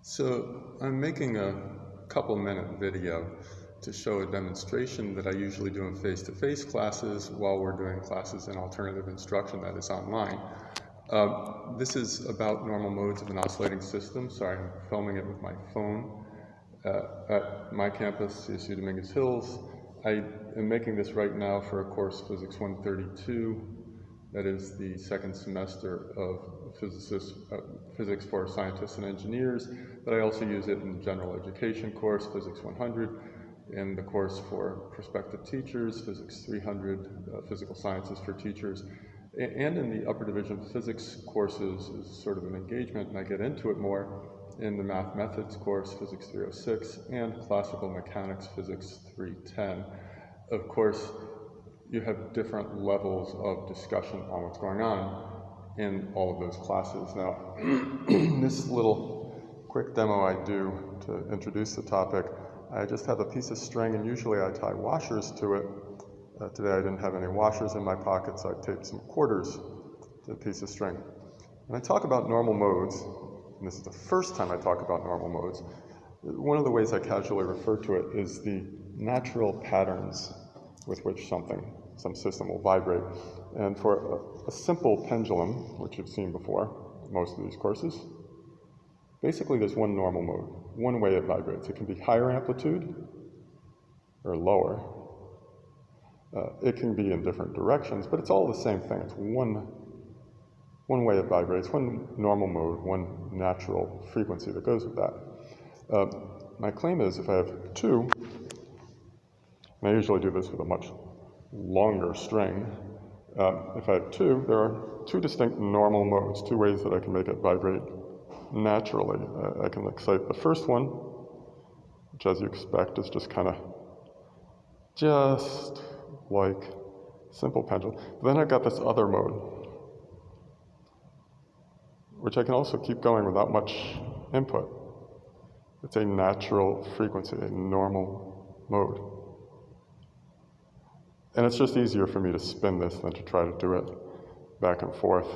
So I'm making a couple-minute video to show a demonstration that I usually do in face-to-face classes while we're doing classes in alternative instruction that is online. This is about normal modes of an oscillating system. Sorry, I'm filming it with my phone at my campus, CSU Dominguez Hills. I am making this right now for a course, Physics 132. That is the second semester of Physics for Scientists and Engineers, but I also use it in the general education course, Physics 100, in the course for prospective teachers, Physics 300, Physical Sciences for Teachers, and in the upper division physics courses is sort of an engagement, and I get into it more in the Math Methods course, Physics 306, and Classical Mechanics, Physics 310. Of course, you have different levels of discussion on what's going on in all of those classes. Now, this little quick demo I do to introduce the topic, I just have a piece of string, and usually I tie washers to it. Today I didn't have any washers in my pocket, so I taped some quarters to the piece of string. When I talk about normal modes, and this is the first time I talk about normal modes, one of the ways I casually refer to it is the natural patterns with which some system will vibrate. And for a simple pendulum, which you've seen before, most of these courses, basically there's one normal mode, one way it vibrates. It can be higher amplitude or lower. It can be in different directions, but it's all the same thing. It's one way it vibrates, one normal mode, one natural frequency that goes with that. My claim is if I have two, and I usually do this with a much longer string. If I have two, there are two distinct normal modes, two ways that I can make it vibrate naturally. I can excite the first one, which as you expect is just kind of just like simple pendulum. Then I've got this other mode, which I can also keep going without much input. It's a natural frequency, a normal mode. And it's just easier for me to spin this than to try to do it back and forth.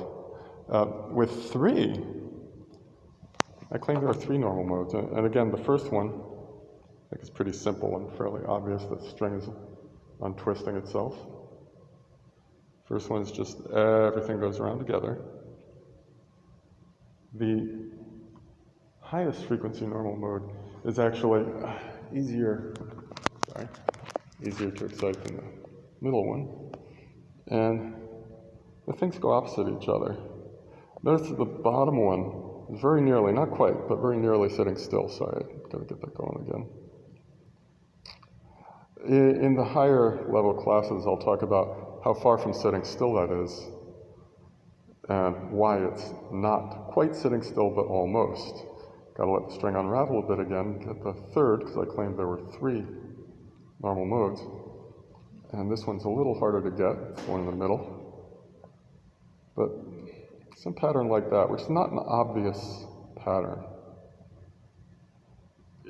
With three, I claim there are three normal modes. And again, the first one, I think is pretty simple and fairly obvious. The string is untwisting itself. First one is just everything goes around together. The highest frequency normal mode is actually easier to excite than the middle one, and the things go opposite each other. Notice that the bottom one is very nearly, not quite, but very nearly sitting still. Sorry, I've got to get that going again. In the higher level classes, I'll talk about how far from sitting still that is, and why it's not quite sitting still, but almost. Got to let the string unravel a bit again, get the third, because I claimed there were three normal modes. And this one's a little harder to get, it's one in the middle. But some pattern like that, which is not an obvious pattern.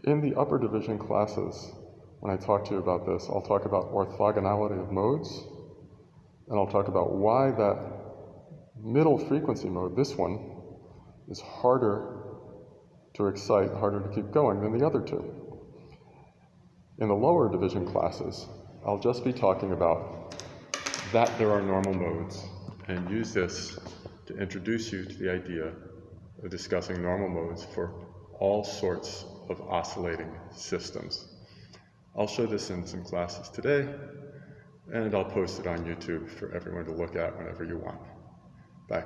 In the upper division classes, when I talk to you about this, I'll talk about orthogonality of modes, and I'll talk about why that middle frequency mode, this one, is harder to excite, harder to keep going than the other two. In the lower division classes, I'll just be talking about that there are normal modes and use this to introduce you to the idea of discussing normal modes for all sorts of oscillating systems. I'll show this in some classes today, and I'll post it on YouTube for everyone to look at whenever you want. Bye.